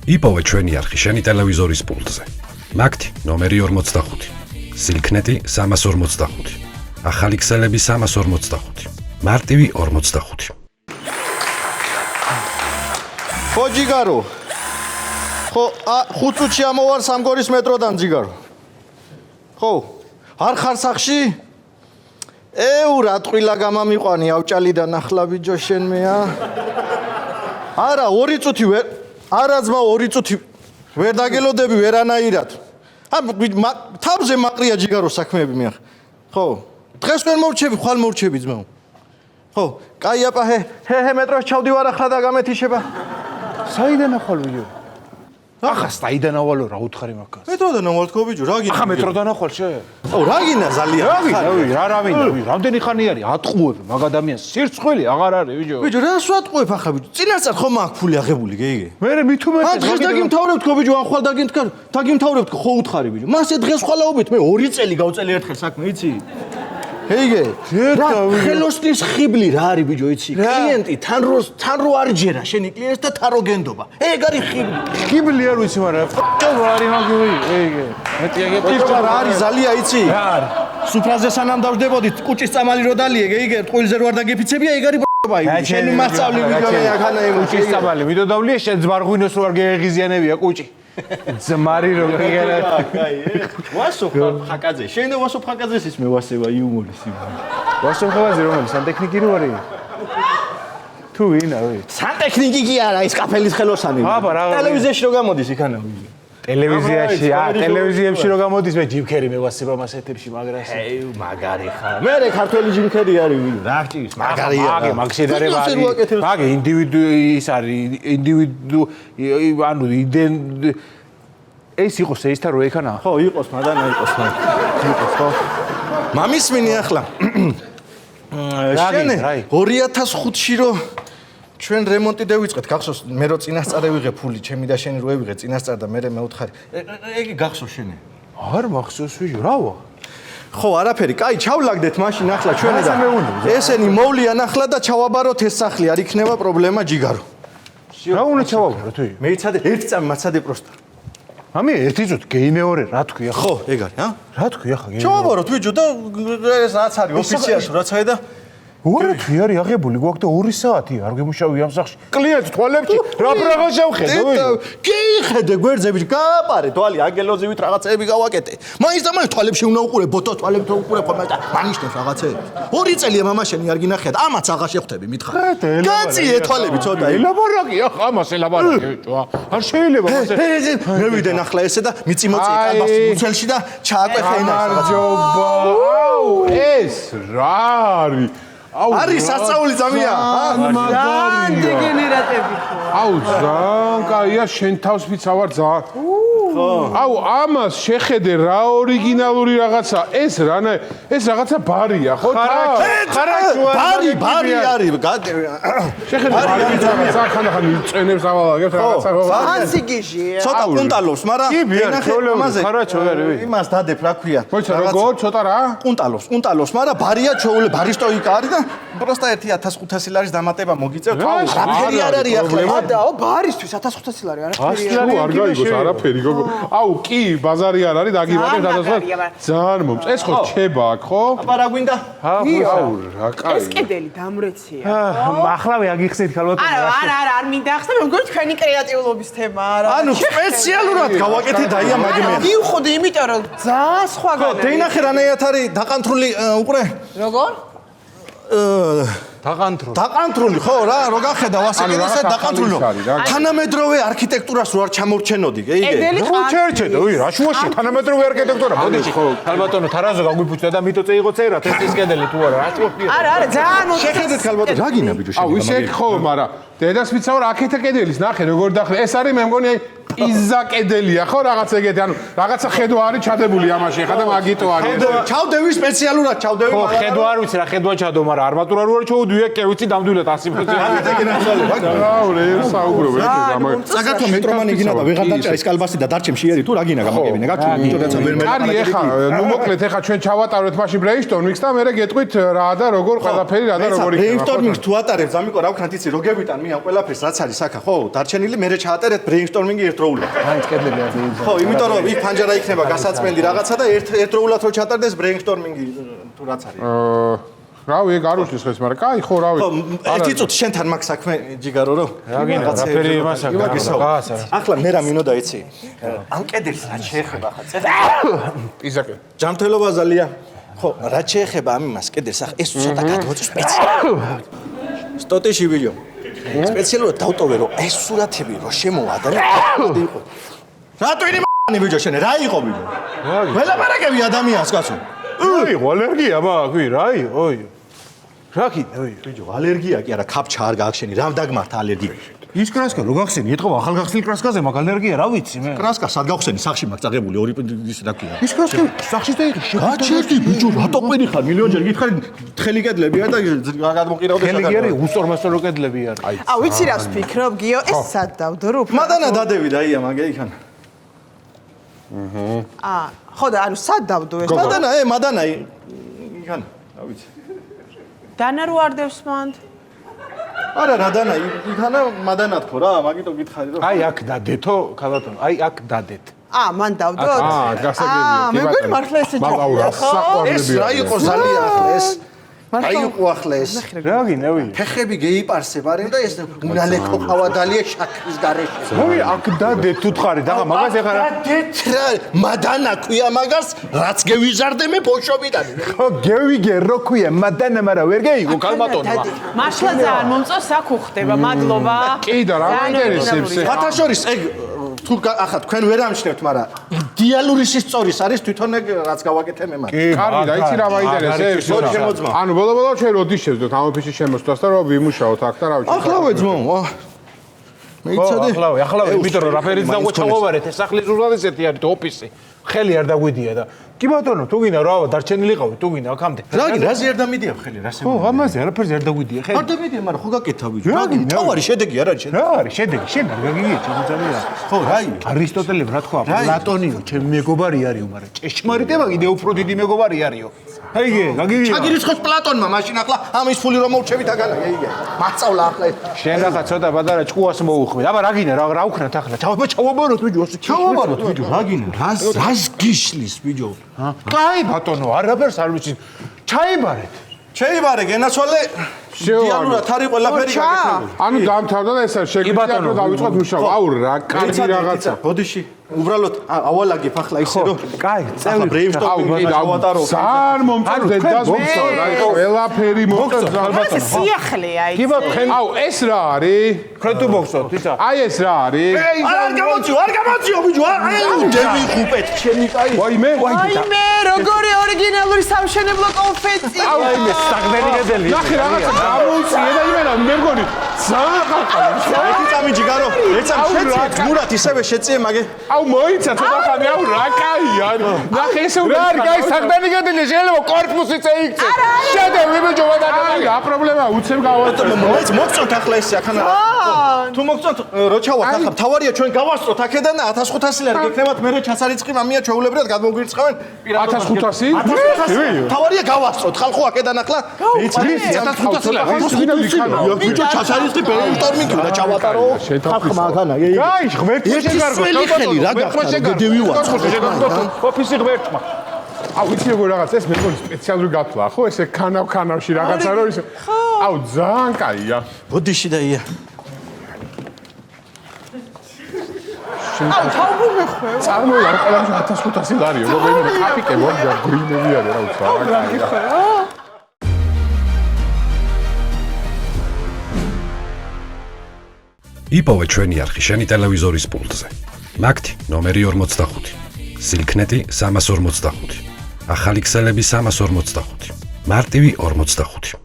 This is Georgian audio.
იპოვე ჩვენი არხი შენი ტელევიზორის პულტზე. მაგთი ნომერი 45, სილქნეტი 345, ახალი ქსელები 345, მარტივი 45. ხო ჯიგარო. ხო 5 წუთში ამოვარ სამგორის მეტროდან ჯიგარო. ხო არ ხარ სახში? რა ტყილა გამამიყვანი ავჭალიდან ახლა ბიჯო შენ მეა. არა 2 წუთი ვერ არა ძმა 2 წუთი ვერ დაგელოდები ვერანაირად. თავზე მაყრია ჯიგარო საქმეები მე. ხო დღეს ვერ მოვრჩები ხვალ მოვრჩები ძმაო. ხო კაი აპა ჰე მეტროს ჩავდივარ ახლა და გამეთიშება. საიდან ახალ ვიდეო? ახლა საიდან ავალო რა უთხარი მაგას? მეტროდან ავალ თქო ბიჯო რა გინდა? ახლა მეტროდან ახალ შე? რა გინდა ზალია? რა რავინდა? რამდენი ხანი არის? ატყუებ მაგ ადამიანს სირცხვილი აღარ არის ბიჯო. ბიჯო რას ვატყუებ ახლა ბიჯო? წინასწარ ხომ აქვს ფული აღებული გეიგე? მე მithume დღეს დაგიმთავრებ თქო ბიჯო ან ხვალ დაგიმთავრებ თქო ხო უთხარი ბიჯო. მასე დღეს ხვალაობით მე 2 წელი გავწელი ერთხელ საქმე იცი? ჰეიგე ხელოსნის ხიბლი რა არის ბიჯო იცი? კლიენტი თან რო არ ჯერა შენი კლიენტს და თან რო გენდობა. ეგ არის ხიბლი. ხიბლი არ ვიცი მაგრამ არის მაგივი ეიგე. მეტი ეგ პიჭა რა არის ზალია იცი? რა არის? სუფრაზე სანამ დავждებოდით კუჭის წამალი რო დალიე გეიგე ტყუილზე რო არ დაგიფიცებია ეგ არის ბაი. შენი მასწავლი ბიჯო აქანა კუჭის წამალი ვიდო დავლიე შენ ძმარღვინოს რო არ გეღიზიანებია კუჭი. ძმარი რო გერა. ვასო ხაკაძე. შენ და ვასო ხაკაძეს ის მე ვასება იუმორის იმ. ვასო ხაკაძე რომელი სანტექნიკი რო არის? თუ ვინა ვი? სანტექნიკი კი არა ის კაფელის ხელოსანი. ტელევიზიაში რო გამოდის იქანა ვიზე. ტელევიზიაში ტელევიზიებში რო გამოდის მე ჯიმქერი მე ვასება მას ეთერში მაგრას. მაგარი ხარ. მე ქართველი ჯიმქერი არის ვინ? რა ჭირს? მაგარია. მაგ შედარება არის. მაგ ინდივიდუ ის არის ინდივიდუ ანუ ეს იყოს ეს თა რო ეკანა? ხო იყოს მადანა იყოს ხო. მამის მინი ახლა. შენ 2005-ში რო ჩვენ რემონტი დავიწყეთ გახსოვს მე რო წინასწარ ვიღე ფული ჩემი და შენი რო ევიღე წინასწარ და მე მეუთხარი ეგ გახსოვს შენი არ მახსოვს ვიჟო რავა ხო არაფერი კაი ჩავლაგდეთ მაშინ ახლა ჩვენი და ესენი მოვლიან ახლა და ჩავაბაროთ ეს სახლი არ იქნება პრობლემა ჯიგარო რა უნდა ჩავაბარო თუ მეიცადე ერთ წამი მაცადე პროსტა ამი ერთი წუთი გეიმეორე რა თქვია ხო ეგ არის რა თქვია ხა ჩავაბაროთ ვიჯო და ეს რაც არის ოფიციალში რაც აი და ორ თვი არის აღებული გვაქვს და 2 საათი არ გემუშავი ამ სახში კლიენტ თვალებში რა შევხედო კი ხედე გვერდზე ბიჭი გააპარე თვალი აგელოზივით რაღაცეები გავაკეთე მაინც და მაინც თვალებში უნდა უყურე ბოთოს თვალებს რო უყურე ხოლმე და მანიშნებს რაღაცეები 2 წელია მამაშენი არ გინახია და ამაც აღარ შეხვდები მითხარ გაწიე თვალები ცოტა ელაბორაკია ამას ელაბორაკია ბიჭო არ შეიძლება მასე მე ვიდენ ახლა ესე და მიწიმოწი კალბასი მუცელში და ჩააკვეხე ენას რაღაცა აუ ეს რა არის არის სასწაული ძამია მაგარია დეგენერატები ხო აუ ძალიან კაია შენ თავს ვიცავარ ძალიან ხო აუ ამას შეხედე რა ორიგინალური რაღაცა ეს რაღაცა ბარია ხო ბარი არის შეხედე ბარი რაღაცა ხან იწენებს ავალაგებს რაღაცა ანსიგიჟია ცოტა კუნტალობს მაგრამ ენახე ხარაჩო არის იმას დადებ რა ქვია მოიცა როგორ ცოტა რა კუნტალობს მაგრამ ბარია ჩოული ბარისტოიკა არის და просто 1500 ლარის დამატება მოგიწევთ არაფერი არ არის ახლა აუ ბარისთვის 1500 ლარი არაფერი არ გაიგოს არაფერი გოგო აუ კი ბაზარი არ არის დაგიბადე ძალიან მომწ ეს ხო ჩება აქ ხო აბა რა გვინდა აუ რა კაი ეს კედელი დამრეცია ახლავე აგიხსენით ქალბატონო არა არ მინდა ახსნა მე მგონი თქვენი კრეატიულობის თემა არა ანუ სპეციალურად გავაკეთე დაია მაგმე მივხვდი იმიტომ რომ ძალიან სხვაგანაა ხო დეინახე რანაირად არის დაყანთრული უყურე როგორ დაყანთრული ხო რა რო გახედა ვასაკიდესე დაყანთრული თანამედროვე არქიტექტურას რო არ ჩამორჩენოდი გეიგე რო ჩერჩედო რა შუაში თანამედროვე არქიტექტურა მოდი ხო ქალბატონო თარაზო გაგვიფუჭდა და მიტო წეიღო წერა ეს კედელი თუ არა რა წოფია არა ძალიან შეხედეთ ქალბატონო რა გინა ბიჭო აუ ისე ხო მაგრამ დედას ვიცავ რა აქეთა კედელის ნახე როგორ დახლე ეს არის მე მგონი აი პიზა კედელია ხო რაღაც ეგეთი ანუ რაღაცა ხედვა არის ჩადებული ამაში ხა და მაგიტო არის ჩავდევი სპეციალურად ჩავდევი ხო ხედვა არ ვიცი რა ხედვა ჩადო მაგრამ არმატურა რო არ ჩაუდივე კი ვიცი დამდვილად 100%. რაურე საუბრობ ეგ გამო საქართველოს მეტრომანი გინა და ვეღარ დაჭერა ის კალბასი და დარჩემ შეერი თუ რა გინა გამოგებინა გაკეთე ინტერნეტსა ვერ კარგი ეხა ნუ მოკლედ ეხა ჩვენ ჩავატაროთ მაშინ ბრეინსტორმინგს და მე გეტყვით რა და როგორ ყველაფერი რა და როგორ იქნება ბრეინსტორმინგს თუ ატარებ ზამიკო რა ვქნათ იცი რო გევიტან მიან ყველაფერს რაც არის აქა ხო დარჩენილი მე ჩაატარეთ ბრეინსტორმინგი ერთდროულად მაინც კედლები არ ძიძა. ხო იმიტომ რომ იქ ფანჯარა იქნება გასაწმენდი რაღაცა და ერთდროულად რო ჩატარდეს ბრეინსტორმინგი თუ რაც არის რავი ეგ არ უშლის ხეს მაგრამ კაი ხო რავი ხო ერთი წუთი შენთან მაგ საქმე ჯიგარო რო რა გინდა რაფერი იმასაკა გასა. ახლა მე რა მინოდა იცი ამ კედელს რა შეეხება ხა წე პიზაკე ჯანმრთელობა ზალია ხო რა შეეხება ამ იმას კედელს ახლა ეს ცოტა გადმოწევ სპეციალურად სტოტიში ვიდეო სპეციალურად დავტოვე რომ ეს სურათები რო შემოვა და იყო რატო ენი მ***ი ბიჭო შენ რა იყო ბიჭო ველაპარაკები ადამიანს კაცო ოი ალერგია მაქვი რა ოი რა კიდე ოი ბიჭო ალერგია კი არა კაფჩა არ გაახშენი რამ დაგმართა ალერგია ის კრასკა რო გახსენი ეთქობა ახალგახსნილ კრასკაზე მაგ ალერგია რა ვიცი მე კრასკა სად გავხსენი სახში მაგ წაღებული ორი ის რა ქვია ის კრასკა სახში და იღი გაჩერდი ბიჭო რატო ყვინი ხარ მილიონჯერ გითხარი თხელი კედლებია და გადმოყირავდეს კედლები არის უსორმასორო კედლები არის აუ ვიცი რას ფიქრობ გიო ეს სად დავდო რო მადანა დადევი და ია მაგე იქან ხო და ანუ სად დავდო ეს მადანა მადანა იქან რა ვიცი დანა რო არდევს მანდ არა რა დანა იქანა მადანა თქო რა მაგიტო გითხარი რომ აი აქ დადეთო ქალბატონო აი აქ დადეთ მან დავდო გასაგებია მე მგონი მართლა ესე ჯობია ხო ეს რა იყო ზალია ახლა ეს აიყო ახლა ეს რა გინევი ფეხები გეიპარსებ არემ და ეს უნალეკო ყავადალია შაქრის გარეშე მოი აქ დადეთ თუ თხარი და მაგას ეხა რა რა მადანა ქვია მაგას რაც გევიზარდე მე ბოშობიდან ხო გევიგე რო ქვია მადანა მაგრამ ვერ გეიგო ქალბატონო მართლა ძალიან მომწონს აქ უხდება მადლობა კი და რა მაინტერესებს ფათაშორის ეგ თუ ახლა თქვენ ვერ ამჩნევთ მაგრამ იდეალური სისწორის არის თვითონ ეგ რაც გავაკეთე მე მაგ კარგი და იცი რა მაინტერესებს ანუ ბოლო ჩვენ როდის შევძოთ ამ ოფისში შემოსვლას და რომ ვიმუშაოთ აქ და რა ვიცი ახლავე ძმო მე იცოდე ახლა იმიტომ რომ რაფერიც დაგვეჩავარეთ ეს სახლის ზუსტად ესეთი არის ოფისი ხელი არ დაგვიდია და კი ბატონო თუ გინდა რა დარჩენილიყავი თუ გინდა აქამდე რა გინდა რაზე არ დამიდია ხელი რასე ხო ამაზე არაფერზე არ დაგვიდია ხელი არ დამიდია მაგრამ ხო გაკეთა ბიჭო რა გინდა თავარი შედეგი არ არის შენ რა არის შედეგი შენ არ გაგიგია ჩაგუძალია ხო რა ი არისტოტელემ რა თქვა პლატონიო ჩემი მეგობარი არისო მაგრამ ჭეშმარიტება კიდე უფრო დიდი მეგობარი არისო აიგე გაგიგია ჩაგირიცხოს პლატონმა მაშინ ახლა ამის ფული რომ მოვჩევით აგანა აიგე მასწავლა ახლა შენ ახლა ცოტა პატარა ჭკუას მოუხვი აბა რა გინდა რა უქნათ ახლა ჩავაბაროთ ბიჭო ჩავაბაროთ ბიჭო რა გინდა რას გიშლის ბიჭო კაი ბატონო არაფერს არ ვიცი ჩაიბარეთ შეიბარე გენაცვალე დიალურად არის ყველაფერი გაკეთებული ანუ დამთავრდა და ეს შეგვიძლია რომ დავიწყოთ მუშაობა აუ რა კარგი რაღაცა ბოდიში უბრალოდ ავალაგებ ახლა ისე რომ კაი წევრი ბრეინსტორმინგი დავატარო ძალიან მომწონს დედას მომწონს რა ყველაფერი მომწონს ალბათ სიახლეა კი ბატონო აუ ეს რა არის ხენ თუ მოგწონთ ისა აი ეს რა არის არ გამოციო ბიჭო აი დევი ხუპეთ ჩემი კაი ვაიმე აიმე როგორი ორიგინალური სამშენებლო კონფეტი აიმე საგდენი გედელი ნახე რაღაცა გამოუწია და იმენა მე მგონი ძალიან ხალხი ერთი წამი ჯიგარო ერთ წამი შეწიე გმურად ისევე შეწიე მაგე აუ მოიცა ცოტა ხანი აუ რა კაია ნახე ესე რა არის კაი საგდენი გედელი შეიძლება კორპუსი წეიქცე შედევრი ბიჭო აი რა პრობლემაა უცებ გავაწევ მოიც მოგწონთ ახლა ეს აქანა თუ მოგწონთ რო ჩავართ ახლა თავარია ჩვენ გავასწროთ აქედან და 1500 ლარი გეკნებათ მე ჩასარიცხი მამია ჩაულებრად გადმოგვირცხავენ 1500 თავარია გავასწროთ ხალხო აქედან ახლა იცის 1500 ლარი ბიჭო ჩასარიცხი ბრეინსტორმინგი უნდა ჩავატარო ხალხმა აქანა კაი ღმერთი შეგარგო ხელი რა გახდა გედევი ვარ ოფისი ღმერთმა აუ იცი როგორ რაღაც ეს მე მგონი სპეციალური გათვლა ხო ესე ქანავში რაღაცა რომ ისე აუ ძალიან კაია ბოდიში და ია აუ თავი მეხვევა წარმოიდგინე ყველამ 1500 ლარიო მოგეუბნება კაპიკე მოგდა გრინები არის რა უცბა რა კაია იპოვე ჩვენი არხი შენი ტელევიზორის პულტზე. მაგთი ნომერი 45. სილქნეტი 345. ახალი ქსელები 345. მარტივი 45.